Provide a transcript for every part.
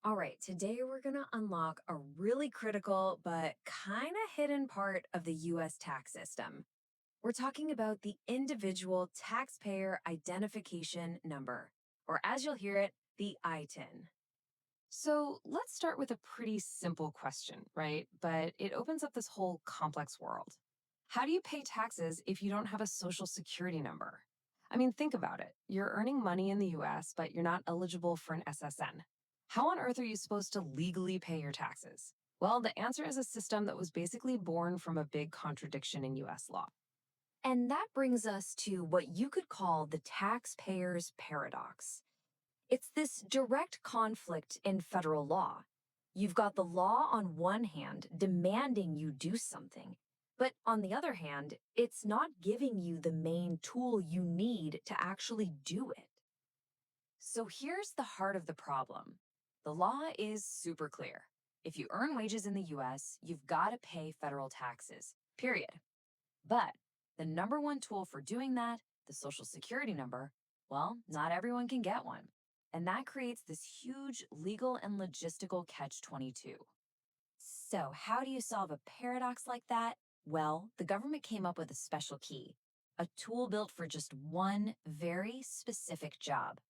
All right, today we're going to unlock a really critical but kind of hidden part of the US tax system. We're talking about the individual taxpayer identification number, or as you'll hear it, the ITIN. So let's start with a pretty simple question, right? But it opens up this whole complex world. How do you pay taxes if you don't have a social security number? I mean, think about it. You're earning money in the US, but you're not eligible for an SSN. How on earth are you supposed to legally pay your taxes? Well, the answer is a system that was basically born from a big contradiction in US law. And that brings us to what you could call the taxpayer's paradox. It's this direct conflict in federal law. You've got the law on one hand demanding you do something, but on the other hand, it's not giving you the main tool you need to actually do it. So here's the heart of the problem. The law is super clear. If you earn wages in the US, you've got to pay federal taxes, period. But the number one tool for doing that, the Social Security number, well, not everyone can get one. And that creates this huge legal and logistical catch-22. So, how do you solve a paradox like that? Well, the government came up with a special key, a tool built for just one very specific job.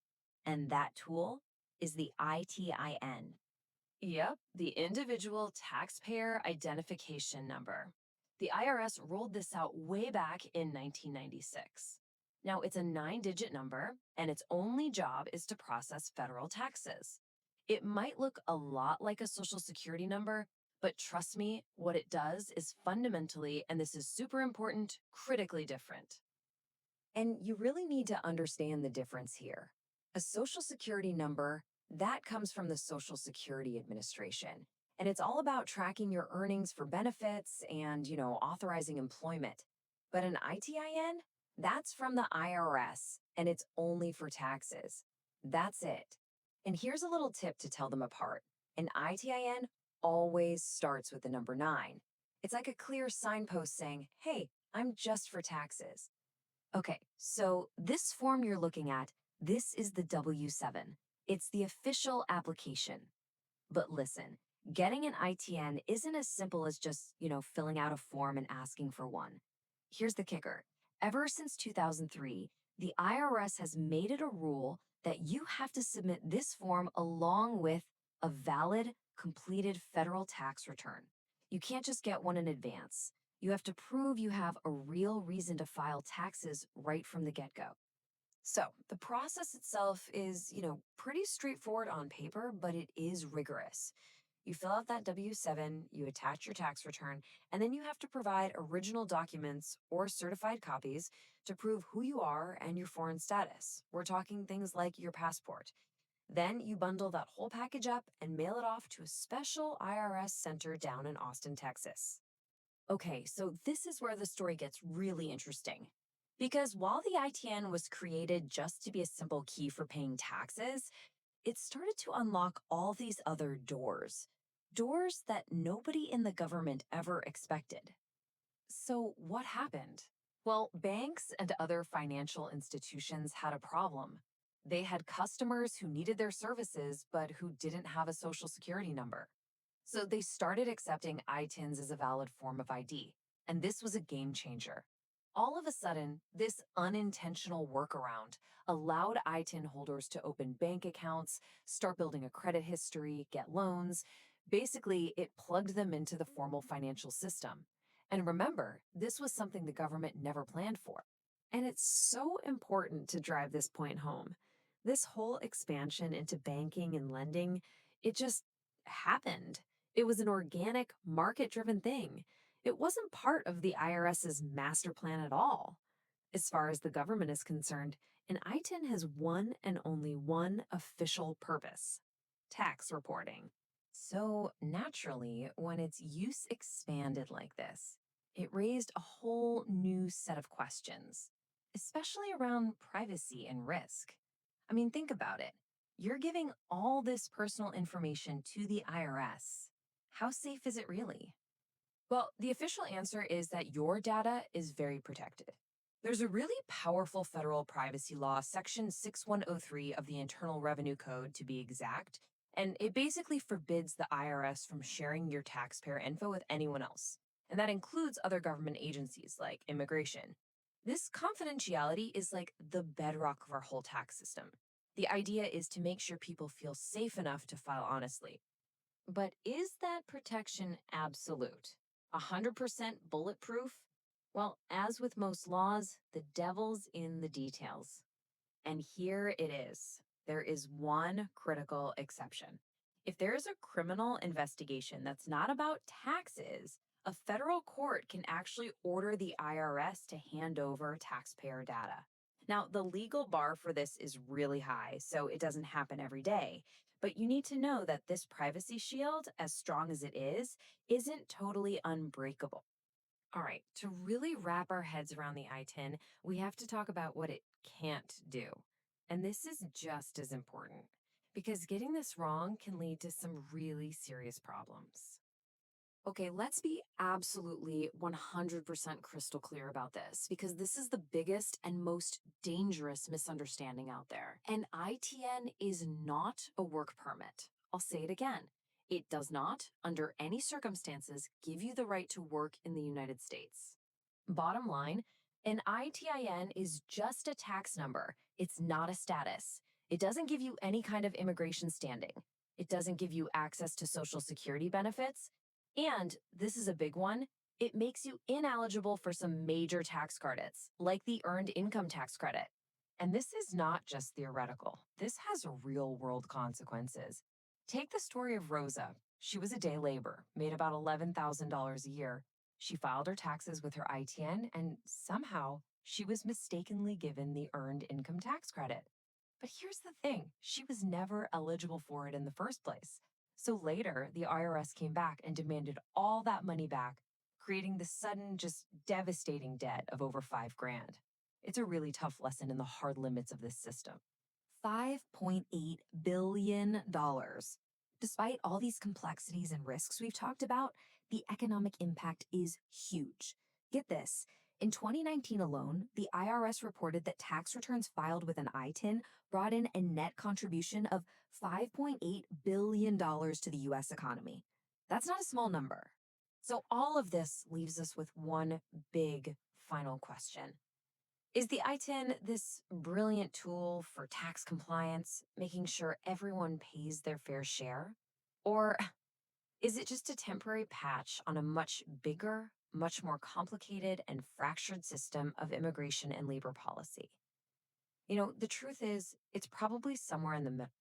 And that tool is the ITIN. Yep, the Individual Taxpayer Identification Number. The IRS rolled this out way back in 1996. Now, it's a 9-digit number, and its only job is to process federal taxes. It might look a lot like a Social Security number, but trust me, what it does is fundamentally, and this is super important, critically different. And you really need to understand the difference here. A Social Security number, that comes from the Social Security Administration. And it's all about tracking your earnings for benefits and, authorizing employment. But an ITIN, that's from the IRS, and it's only for taxes. That's it. And here's a little tip to tell them apart. An ITIN always starts with the number 9. It's like a clear signpost saying, hey, I'm just for taxes. Okay, so this form you're looking at, this is the W-7. It's the official application. But listen, getting an ITN isn't as simple as just, filling out a form and asking for one. Here's the kicker. Ever since 2003, the IRS has made it a rule that you have to submit this form along with a valid, completed federal tax return. You can't just get one in advance. You have to prove you have a real reason to file taxes right from the get-go. So the process itself is, pretty straightforward on paper, but it is rigorous. You fill out that W-7, you attach your tax return, and then you have to provide original documents or certified copies to prove who you are and your foreign status. We're talking things like your passport. Then you bundle that whole package up and mail it off to a special IRS center down in Austin, Texas. Okay, so this is where the story gets really interesting. Because while the ITN was created just to be a simple key for paying taxes, it started to unlock all these other doors. Doors that nobody in the government ever expected. So what happened? Well, banks and other financial institutions had a problem. They had customers who needed their services but who didn't have a social security number. So they started accepting ITINs as a valid form of ID, and this was a game changer. All of a sudden, this unintentional workaround allowed ITIN holders to open bank accounts, start building a credit history, get loans. Basically, it plugged them into the formal financial system. And remember, this was something the government never planned for. And it's so important to drive this point home. This whole expansion into banking and lending, it just happened. It was an organic, market-driven thing. It wasn't part of the IRS's master plan at all. As far as the government is concerned, an ITIN has one and only one official purpose: tax reporting. So naturally, when its use expanded like this, it raised a whole new set of questions, especially around privacy and risk. I mean, think about it. You're giving all this personal information to the IRS. How safe is it really? Well, the official answer is that your data is very protected. There's a really powerful federal privacy law, Section 6103 of the Internal Revenue Code to be exact, And it basically forbids the IRS from sharing your taxpayer info with anyone else. And that includes other government agencies like immigration. This confidentiality is like the bedrock of our whole tax system. The idea is to make sure people feel safe enough to file honestly. But is that protection absolute? 100% bulletproof? Well, as with most laws, the devil's in the details. And here it is. There is one critical exception. If there is a criminal investigation that's not about taxes, a federal court can actually order the IRS to hand over taxpayer data. Now, the legal bar for this is really high, so it doesn't happen every day. But you need to know that this privacy shield, as strong as it is, isn't totally unbreakable. All right, to really wrap our heads around the ITIN, we have to talk about what it can't do. And this is just as important because getting this wrong can lead to some really serious problems. Okay, let's be absolutely 100% crystal clear about this because this is the biggest and most dangerous misunderstanding out there. An ITN is not a work permit. I'll say it again. It does not, under any circumstances, give you the right to work in the United States. Bottom line, an ITIN is just a tax number. It's not a status. It doesn't give you any kind of immigration standing. It doesn't give you access to Social Security benefits. And this is a big one. It makes you ineligible for some major tax credits, like the Earned Income Tax Credit. And this is not just theoretical. This has real world consequences. Take the story of Rosa. She was a day labor, made about $11,000 a year. She filed her taxes with her ITN, and somehow she was mistakenly given the Earned Income Tax Credit. But here's the thing, she was never eligible for it in the first place. So later, the IRS came back and demanded all that money back, creating this sudden, just devastating debt of over $5,000. It's a really tough lesson in the hard limits of this system. $5.8 billion. Despite all these complexities and risks we've talked about, the economic impact is huge. Get this. In 2019 alone, the IRS reported that tax returns filed with an ITIN brought in a net contribution of $5.8 billion to the U.S. economy. That's not a small number. So all of this leaves us with one big final question. Is the ITIN this brilliant tool for tax compliance, making sure everyone pays their fair share? Or is it just a temporary patch on a much bigger, much more complicated and fractured system of immigration and labor policy? The truth is, it's probably somewhere in the middle.